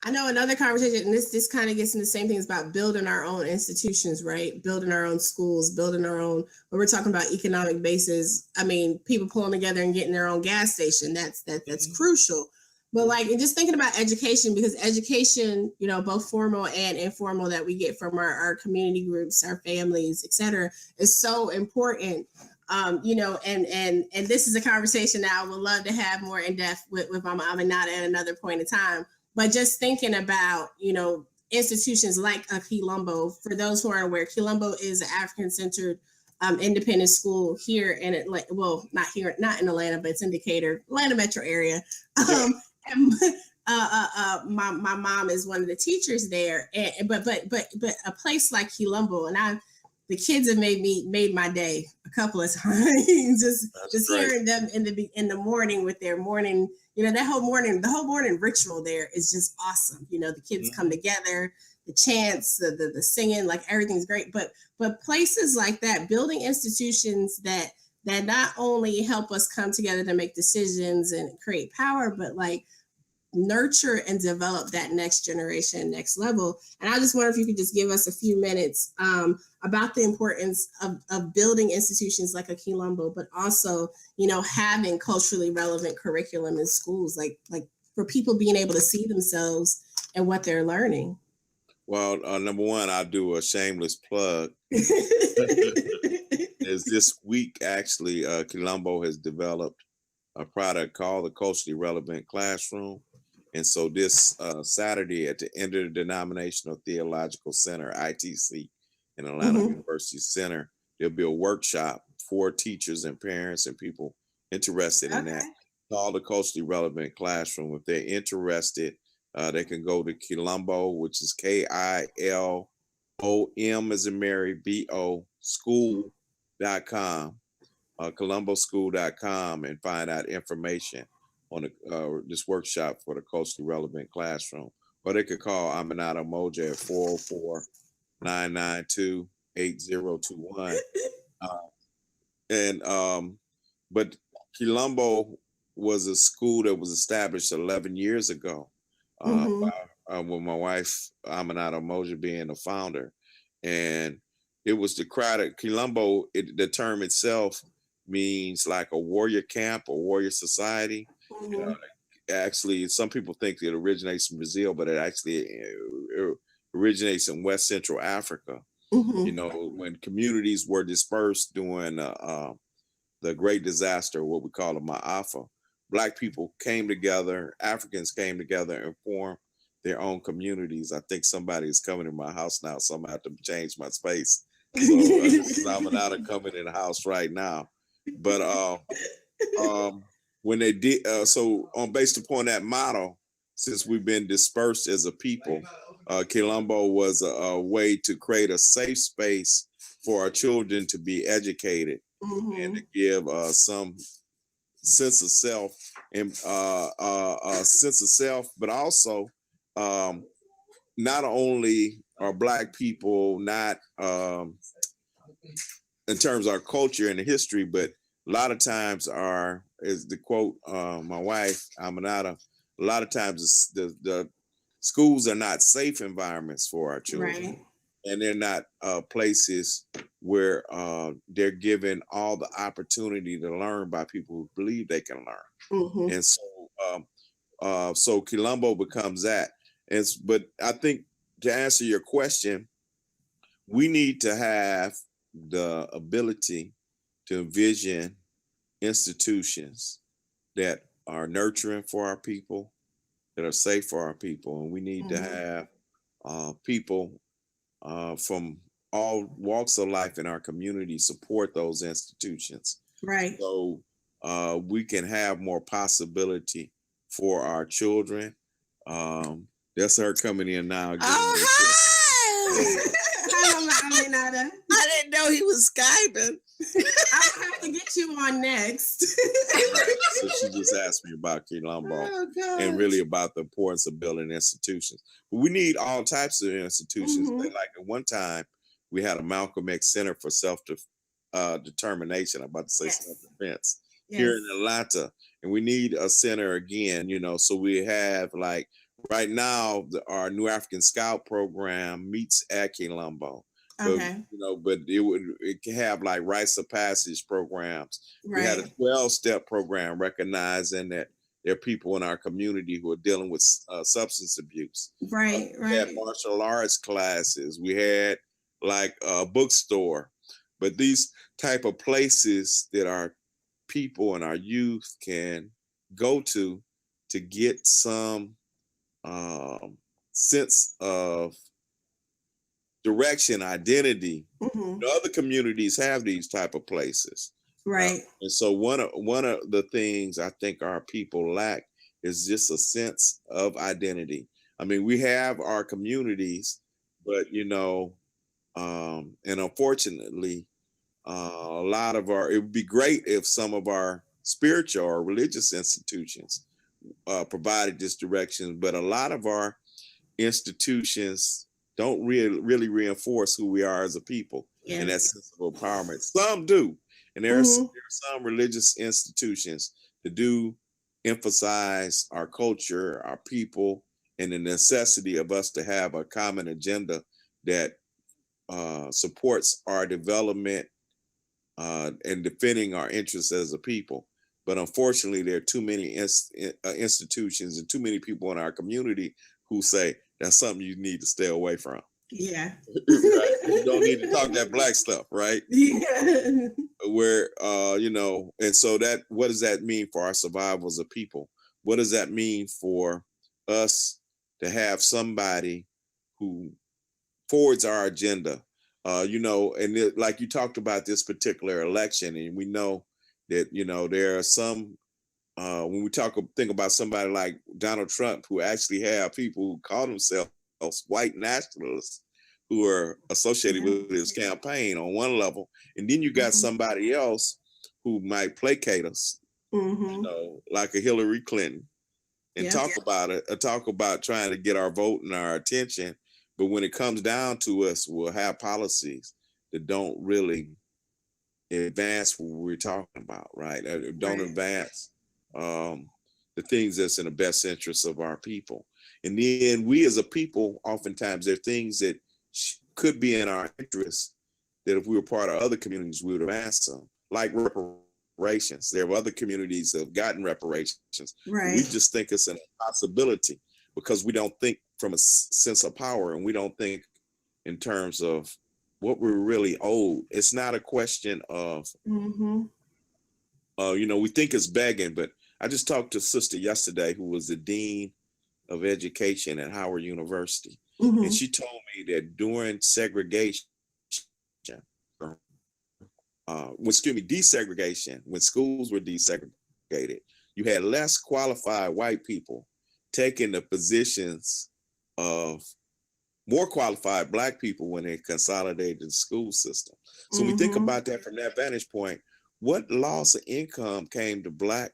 I know another conversation, and this kind of gets into the same things about building our own institutions, right? Building our own schools, building our own. When we're talking about economic bases, I mean, people pulling together and getting their own gas station. That's crucial. But like, and just thinking about education, because education, you know, both formal and informal that we get from our community groups, our families, et cetera, is so important. You know, and this is a conversation that I would love to have more in depth with Mama Aminata at another point in time. But just thinking about, you know, institutions like a Quilombo, for those who aren't aware, Quilombo is an African-centered independent school here in Atlanta. Well, not here, not in Atlanta, but it's in Decatur, Atlanta metro area. And, my mom is one of the teachers there, and but a place like Quilombo, and the kids have made my day a couple of times. just hearing them in the morning with their morning, you know, the whole morning ritual there is just awesome. You know, the kids come together, the chants, the singing, like everything's great. But places like that, building institutions that not only help us come together to make decisions and create power, but like nurture and develop that next generation, next level. And I just wonder if you could just give us a few minutes about the importance of building institutions like a Quilombo, but also, you know, having culturally relevant curriculum in schools, like for people being able to see themselves and what they're learning. Well, number one, I'll do a shameless plug. Is this week actually, Quilombo has developed a product called the Culturally Relevant Classroom. And so this Saturday at the Interdenominational Theological Center, ITC, in Atlanta University Center, there'll be a workshop for teachers and parents and people interested in that, called the Culturally Relevant Classroom. If they're interested, they can go to Quilombo, which is KILOM as in Mary, BO, school.com, columboschool.com, and find out information on this workshop for the Culturally Relevant Classroom. Or they could call Aminata Umoja at 404-992-8021. But Quilombo was a school that was established 11 years ago with my wife, Aminata Umoja, being the founder. And it was the crowd. Quilombo, the term itself means like a warrior camp, a warrior society. Actually, some people think it originates from Brazil, but it actually originates in West Central Africa. You know, when communities were dispersed during the great disaster, what we call the Ma'afa, Black people came together, Africans came together and formed their own communities. I think somebody is coming in my house now, so I'm gonna have to change my space. So I'm not coming in the house right now. But when they did, based upon that model, since we've been dispersed as a people, Quilombo was a way to create a safe space for our children to be educated and to give some sense of self and but also not only are Black people not in terms of our culture and the history, but a lot of times is the quote my wife Aminata, a lot of times the schools are not safe environments for our children. Right. And they're not places where they're given all the opportunity to learn by people who believe they can learn. And so Quilombo becomes that. But I think to answer your question, we need to have the ability to envision institutions that are nurturing for our people, that are safe for our people. And we need to have people from all walks of life in our community support those institutions. Right. So we can have more possibility for our children. That's her coming in now. I didn't know he was Skyping. I'll have to get you on next. So she just asked me about Quilombo and really about the importance of building institutions. But we need all types of institutions. Like at one time, we had a Malcolm X Center for Self-Determination. I'm about to say self-defense here in Atlanta. And we need a center again, you know, so we have like right now, our New African Scout program meets at Colombo. Okay. But it can have like rites of passage programs. We had a Right. 12-step program recognizing that there are people in our community who are dealing with substance abuse. Right. We had martial arts classes. We had like a bookstore. But these type of places that our people and our youth can go to get some sense of direction, identity. Mm-hmm. Other communities have these type of places, Right. and so one of the things I think our people lack is just a sense of identity. I mean, we have our communities, but and unfortunately, a lot of it would be great if some of our spiritual or religious institutions provided this direction, but a lot of our institutions don't really reinforce who we are as a people and that sense of empowerment. Some do, and there are some religious institutions that do emphasize our culture, our people, and the necessity of us to have a common agenda that supports our development and defending our interests as a people. But unfortunately, there are too many institutions and too many people in our community who say that's something you need to stay away from. Yeah. Right? You don't need to talk that black stuff, right? Yeah. Where, and so what does that mean for our survival as a people? What does that mean for us to have somebody who forwards our agenda? And like you talked about this particular election, and we know that, there are some, when we think about somebody like Donald Trump, who actually have people who call themselves white nationalists who are associated with his campaign on one level. And then you got somebody else who might placate us, like a Hillary Clinton, and talk about trying to get our vote and our attention. But when it comes down to us, we'll have policies that don't really advance what we're talking about, right? Don't advance the things that's in the best interest of our people. And then we as a people, oftentimes there are things that could be in our interest that if we were part of other communities, we would have asked them, like reparations. There are other communities that have gotten reparations. Right. We just think it's an impossibility because we don't think from a sense of power, and we don't think in terms of what we're really owed. It's not a question of, we think it's begging, but I just talked to a sister yesterday who was the dean of education at Howard University. And she told me that during segregation, desegregation, when schools were desegregated, you had less qualified white people taking the positions of more qualified black people when they consolidated the school system. So we think about that from that vantage point. What loss of income came to black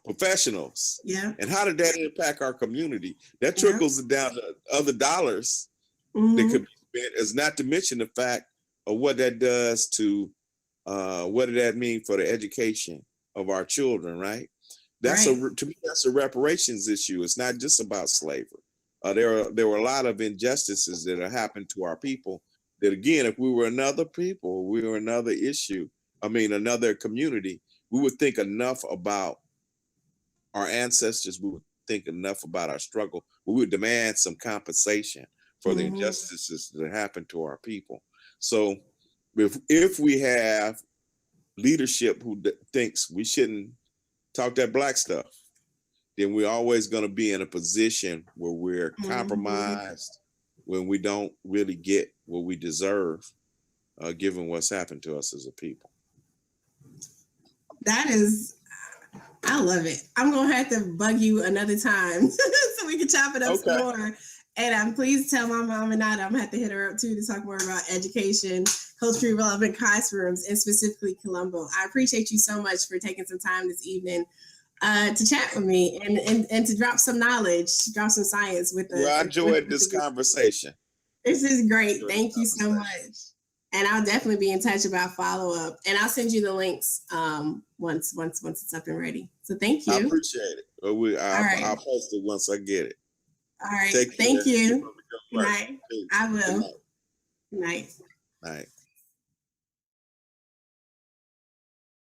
professionals? Yeah. And how did that impact our community? That trickles down to other dollars that could be spent, as not to mention the fact of what that does to what did that mean for the education of our children, right? To me, that's a reparations issue. It's not just about slavery. There were a lot of injustices that have happened to our people that, again, if we were another people, we were another issue, another community, we would think enough about our ancestors, we would think enough about our struggle, we would demand some compensation for the injustices that happened to our people. So if we have leadership who thinks we shouldn't talk that black stuff, then we're always going to be in a position where we're compromised, when we don't really get what we deserve, given what's happened to us as a people. I love it. I'm going to have to bug you another time so we can chop it up some more. And please tell my mom and Nada I'm going to have to hit her up too to talk more about education, culturally relevant classrooms, and specifically Colombo. I appreciate you so much for taking some time this evening to chat with me and to drop some knowledge, drop some science with us. Well, I enjoyed this conversation. This is great. Thank you so much. And I'll definitely be in touch about follow-up. And I'll send you the links once it's up and ready. So thank you. I appreciate it. But I'll post it once I get it. All right. Take care. Thank you. Keep up the good Good work. night. I will. Good night. Good night. Night.